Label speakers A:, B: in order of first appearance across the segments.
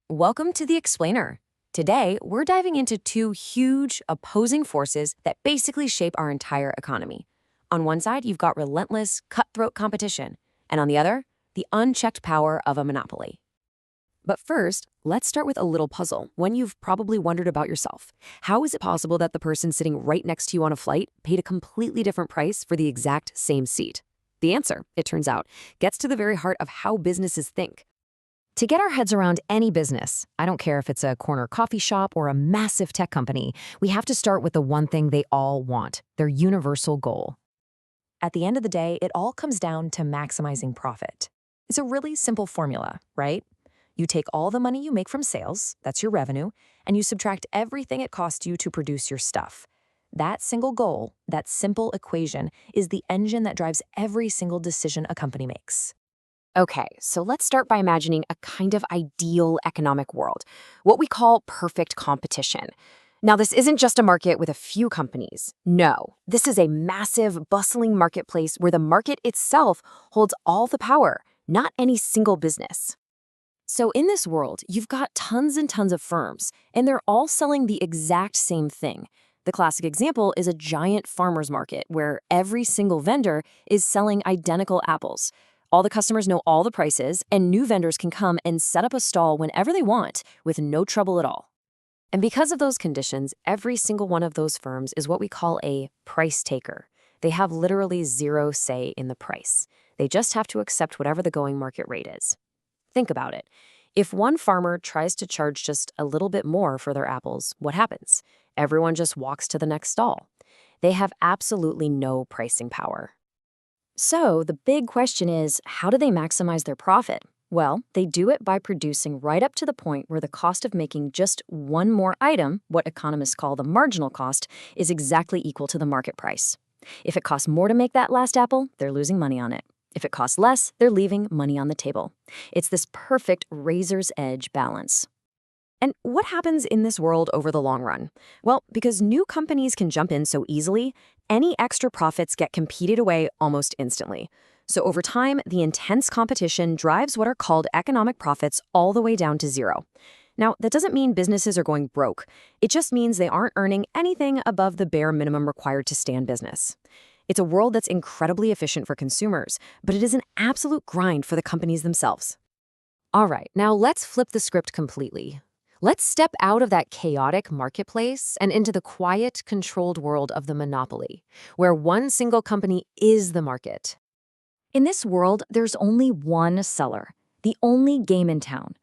A: Welcome to The Explainer. Today, we're diving into two huge, opposing forces that basically shape our entire economy. On one side, you've got relentless, cutthroat competition, and on the other, the unchecked power of a monopoly. But first, let's start with a little puzzle, one you've probably wondered about yourself. How is it possible that the person sitting right next to you on a flight paid a completely different price for the exact same seat? The answer, it turns out, gets to the very heart of how businesses think. To get our heads around any business, I don't care if it's a corner coffee shop or a massive tech company, we have to start with the one thing they all want, their universal goal. At the end of the day, it all comes down to maximizing profit. It's a really simple formula, right? You take all the money you make from sales, that's your revenue, and you subtract everything it costs you to produce your stuff. That single goal, that simple equation, is the engine that drives every single decision a company makes. Okay, so let's start by imagining a kind of ideal economic world, what we call perfect competition. Now, this isn't just a market with a few companies. No, this is a massive, bustling marketplace where the market itself holds all the power, not any single business. So in this world, you've got tons and tons of firms, and they're all selling the exact same thing. The classic example is a giant farmer's market where every single vendor is selling identical apples. All the customers know all the prices, and new vendors can come and set up a stall whenever they want with no trouble at all. And because of those conditions, every single one of those firms is what we call a price taker. They have literally zero say in the price. They just have to accept whatever the going market rate is. Think about it. If one farmer tries to charge just a little bit more for their apples, what happens? Everyone just walks to the next stall. They have absolutely no pricing power. So the big question is, how do they maximize their profit? Well, they do it by producing right up to the point where the cost of making just one more item, what economists call the marginal cost, is exactly equal to the market price. If it costs more to make that last apple, they're losing money on it. If it costs less, they're leaving money on the table. It's this perfect razor's edge balance. And what happens in this world over the long run? Well, because new companies can jump in so easily, any extra profits get competed away almost instantly. So over time, the intense competition drives what are called economic profits all the way down to zero. Now, that doesn't mean businesses are going broke. It just means they aren't earning anything above the bare minimum required to stay in business. It's a world that's incredibly efficient for consumers, but it is an absolute grind for the companies themselves. All right, now let's flip the script completely. Let's step out of that chaotic marketplace and into the quiet, controlled world of the monopoly, where one single company is the market. In this world, there's only one seller, the only game in town.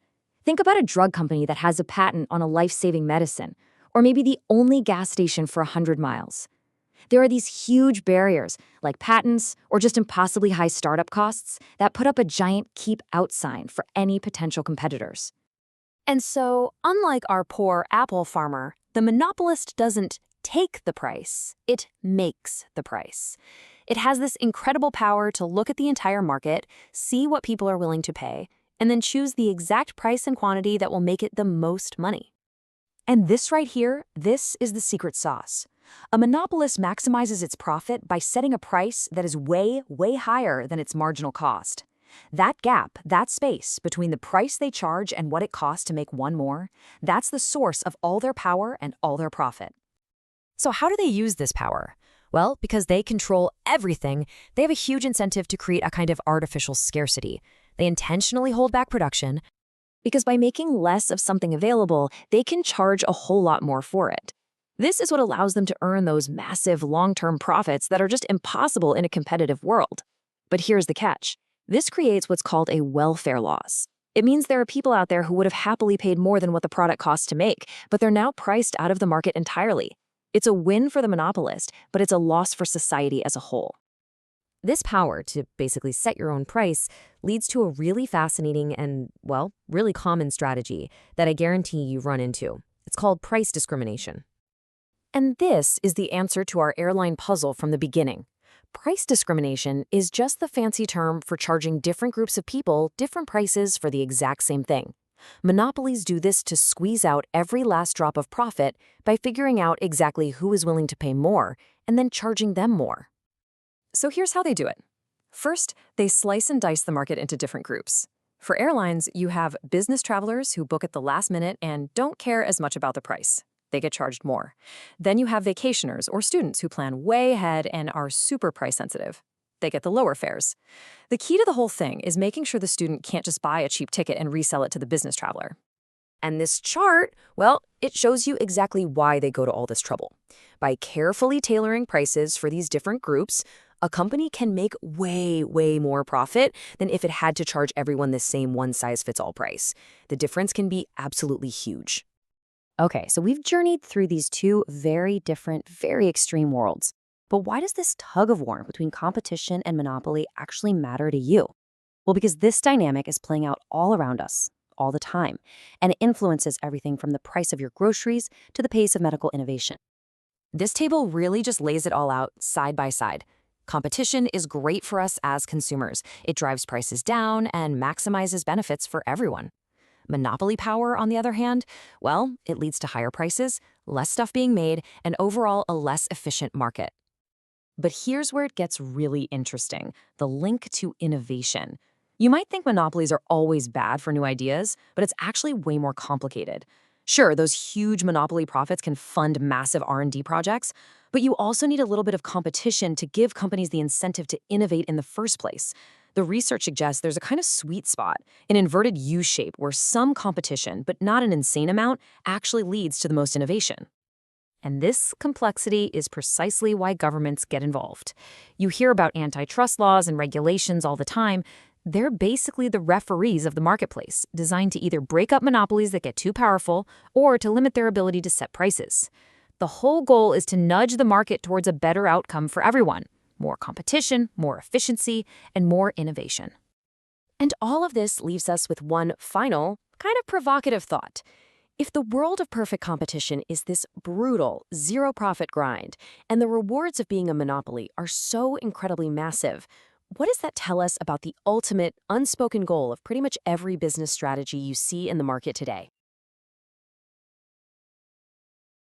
A: Think about a drug company that has a patent on a life-saving medicine, or maybe the only gas station for 100 miles. There are these huge barriers, like patents or just impossibly high startup costs, that put up a giant keep out sign for any potential competitors. And so, unlike our poor apple farmer, the monopolist doesn't take the price, it makes the price. It has this incredible power to look at the entire market, see what people are willing to pay, and then choose the exact price and quantity that will make it the most money. And this right here, this is the secret sauce. A monopolist maximizes its profit by setting a price that is way, way higher than its marginal cost. That gap, that space between the price they charge and what it costs to make one more, that's the source of all their power and all their profit. So how do they use this power? Well, because they control everything, they have a huge incentive to create a kind of artificial scarcity. They intentionally hold back production because by making less of something available, they can charge a whole lot more for it. This is what allows them to earn those massive long-term profits that are just impossible in a competitive world. But here's the catch. This creates what's called a welfare loss. It means there are people out there who would have happily paid more than what the product costs to make, but they're now priced out of the market entirely. It's a win for the monopolist, but it's a loss for society as a whole. This power to basically set your own price leads to a really fascinating and, well, really common strategy that I guarantee you run into. It's called price discrimination. And this is the answer to our airline puzzle from the beginning. Price discrimination is just the fancy term for charging different groups of people different prices for the exact same thing. Monopolies do this to squeeze out every last drop of profit by figuring out exactly who is willing to pay more and then charging them more. So here's how they do it. First, they slice and dice the market into different groups. For airlines, you have business travelers who book at the last minute and don't care as much about the price. They get charged more. Then you have vacationers or students who plan way ahead and are super price sensitive. They get the lower fares. The key to the whole thing is making sure the student can't just buy a cheap ticket and resell it to the business traveler. And this chart, well, it shows you exactly why they go to all this trouble. By carefully tailoring prices for these different groups, a company can make way more profit than if it had to charge everyone the same one-size-fits-all price. The difference can be absolutely huge. Okay, so we've journeyed through these two very different, very extreme worlds. But why does this tug of war between competition and monopoly actually matter to you? Well, because this dynamic is playing out all around us, all the time, and it influences everything from the price of your groceries to the pace of medical innovation. This table really just lays it all out side by side. Competition is great for us as consumers. It drives prices down and maximizes benefits for everyone. Monopoly power, on the other hand, well, it leads to higher prices, less stuff being made, and overall a less efficient market. But here's where it gets really interesting, the link to innovation. You might think monopolies are always bad for new ideas, but it's actually way more complicated. Sure, those huge monopoly profits can fund massive R&D projects, but you also need a little bit of competition to give companies the incentive to innovate in the first place. The research suggests there's a kind of sweet spot, an inverted U shape where some competition, but not an insane amount, actually leads to the most innovation. And this complexity is precisely why governments get involved. You hear about antitrust laws and regulations all the time. They're basically the referees of the marketplace, designed to either break up monopolies that get too powerful or to limit their ability to set prices. The whole goal is to nudge the market towards a better outcome for everyone. More competition, more efficiency, and more innovation. And all of this leaves us with one final, kind of provocative thought. If the world of perfect competition is this brutal, zero-profit grind, and the rewards of being a monopoly are so incredibly massive, what does that tell us about the ultimate, unspoken goal of pretty much every business strategy you see in the market today?